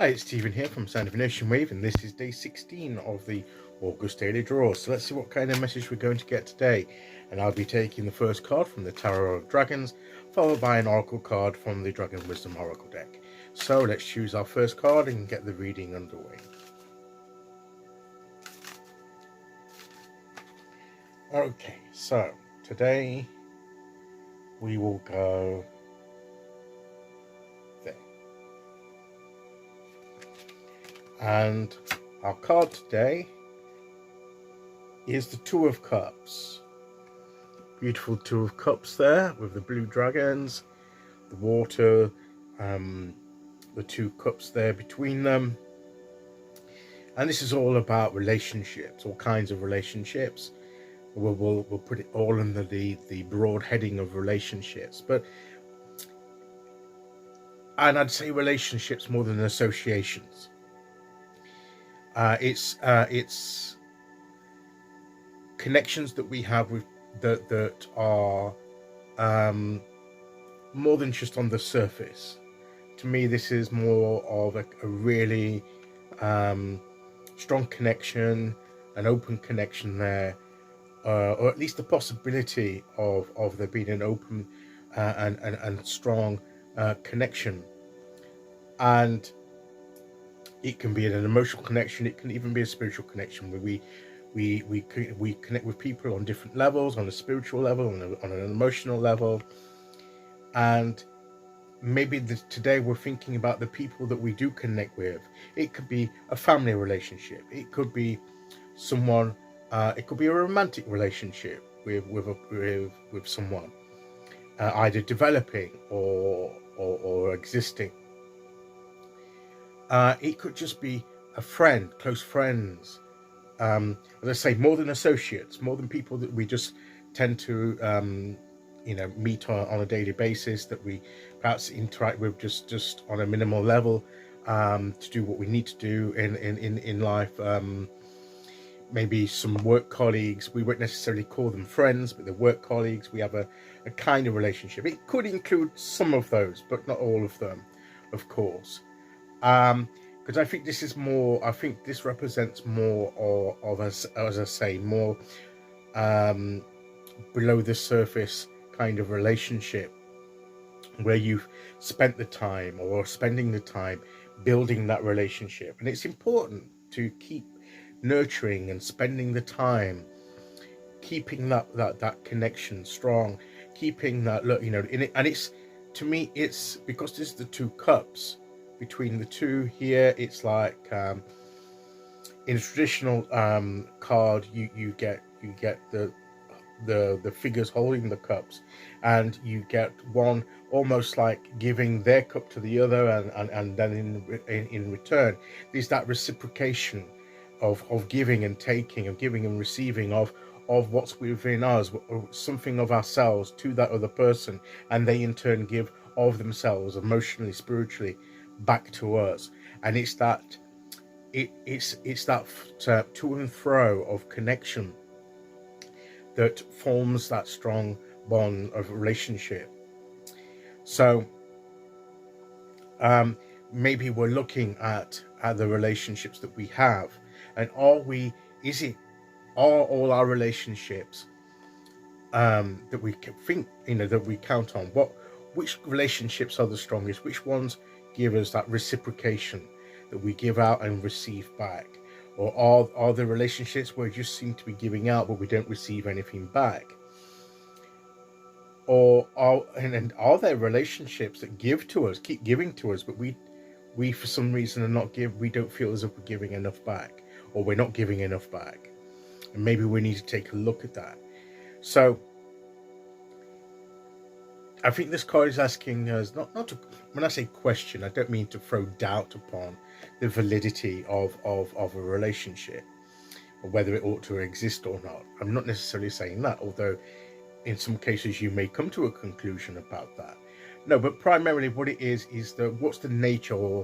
Hi, it's Stephen here from Sound of an Ocean Wave, and this is day 16 of the August Daily Draw. So let's see what kind of message we're going to get today. And I'll be taking the first card from the Tarot of Dragons, followed by an Oracle card from the Dragon Wisdom Oracle deck. So let's choose our first card and get the reading underway. Okay, so today we will go there. And our card today is the Two of Cups. Beautiful Two of Cups there with the blue dragons, the water, the two cups there between them. And this is all about relationships, all kinds of relationships. We'll put it all under the broad heading of relationships. And I'd say relationships more than associations. It's connections that we have with that are more than just on the surface. To me, this is more of a really strong connection, an open connection there, or at least the possibility of there being an open and strong connection. And it can be an emotional connection. It can even be a spiritual connection where we connect with people on different levels, on a spiritual level, on an emotional level. And maybe today we're thinking about the people that we do connect with. It could be a family relationship. It could be someone. It could be a romantic relationship with someone, either developing or existing. It could just be a friend, close friends. As I say, more than associates, more than people that we just tend to meet on a daily basis, that we perhaps interact with just on a minimal level to do what we need to do in life. Maybe some work colleagues. We won't necessarily call them friends, but they're work colleagues. We have a kind of relationship. It could include some of those, but not all of them, of course. Because I think this is more. I think this represents more of as I say, more below the surface kind of relationship, where you've spent the time or spending the time building that relationship. And it's important to keep nurturing and spending the time, keeping that connection strong, keeping that look, in it. And it's, to me, it's because this is the two cups. Between the two here, it's like in a traditional card, you get the figures holding the cups, and you get one almost like giving their cup to the other, and then in return there's that reciprocation of giving and taking, of giving and receiving, of what's within us, something of ourselves to that other person, and they in turn give of themselves emotionally, spiritually, back to us. And it's that to and fro of connection that forms that strong bond of relationship. So maybe we're looking at the relationships that we have, and are all our relationships that we think, that we count on, which relationships are the strongest, which ones give us that reciprocation that we give out and receive back? Or are there relationships where we just seem to be giving out but we don't receive anything back? Or are there relationships that give to us, keep giving to us, but we for some reason we don't feel as if we're giving enough back, or we're not giving enough back? And maybe we need to take a look at that. So I think this card is asking us not to, when I say question, I don't mean to throw doubt upon the validity of a relationship, or whether it ought to exist or not. I'm not necessarily saying that, although in some cases you may come to a conclusion about that. No, but primarily what it is what's the nature,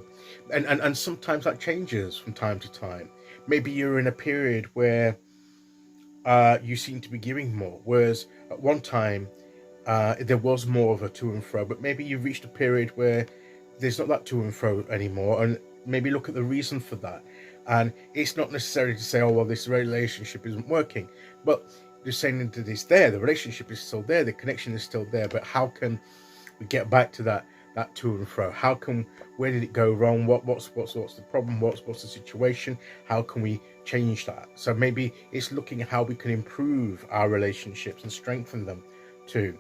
and sometimes that changes from time to time. Maybe you're in a period where you seem to be giving more, whereas at one time there was more of a to and fro, but maybe you've reached a period where there's not that to and fro anymore, and maybe look at the reason for that. And it's not necessarily to say, oh well, this relationship isn't working, but just saying that it's there, the relationship is still there, the connection is still there, but how can we get back to that to and fro? How can, where did it go wrong? What's the problem? What's the situation? How can we change that? So maybe it's looking at how we can improve our relationships and strengthen them too.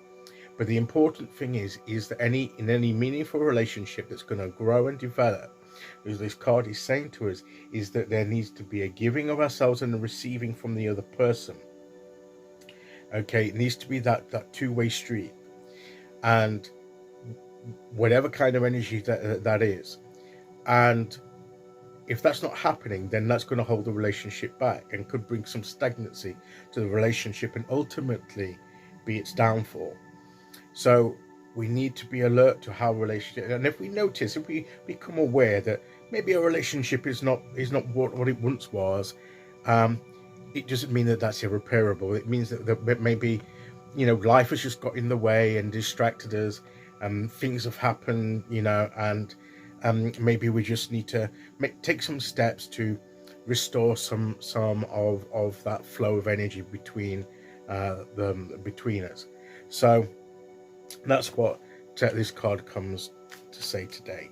But the important thing is that in any meaningful relationship that's going to grow and develop, as this card is saying to us, is that there needs to be a giving of ourselves and a receiving from the other person. Okay, it needs to be that two-way street, and whatever kind of energy that is. And if that's not happening, then that's going to hold the relationship back and could bring some stagnancy to the relationship and ultimately be its downfall. So we need to be alert to how relationship, and if we notice, if we become aware that maybe a relationship is not what it once was, it doesn't mean that that's irreparable. It means that maybe, life has just got in the way and distracted us, and things have happened, and maybe we just need to take some steps to restore some of that flow of energy between us. So that's what this card comes to say today.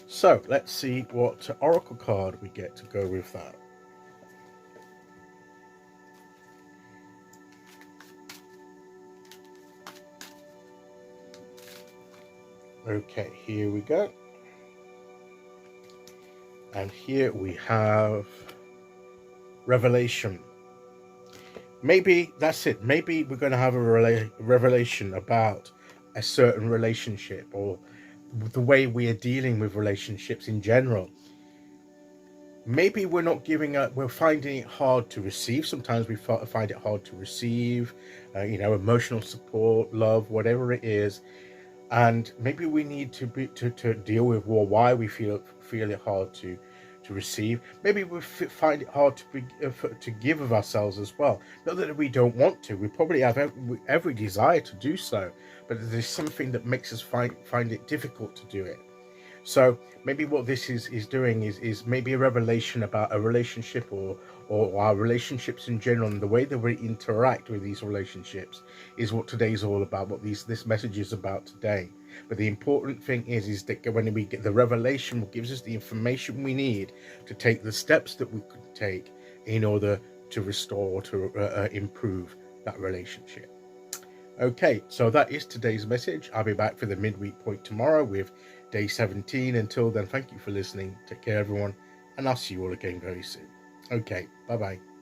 So let's see what oracle card we get to go with that. Okay, here we go. And here we have revelation. Maybe that's it. Maybe we're going to have a revelation about a certain relationship, or the way we are dealing with relationships in general. Maybe we're not giving up, we're finding it hard to receive. Sometimes we find it hard to receive, emotional support, love, whatever it is. And maybe we need to deal with why we feel it hard to receive. Maybe we find it hard to give of ourselves as well. Not that we don't want to. We probably have every desire to do so, but there's something that makes us find it difficult to do it. So maybe what this is doing is maybe a revelation about a relationship or our relationships in general, and the way that we interact with these relationships is what today's all about, what this message is about today. But the important thing is that when we get the revelation, what gives us the information we need to take the steps that we could take in order to restore, to improve that relationship. Okay, so that is today's message. I'll be back for the midweek point tomorrow with day 17. Until then, thank you for listening. Take care, everyone, and I'll see you all again very soon. Okay, bye-bye.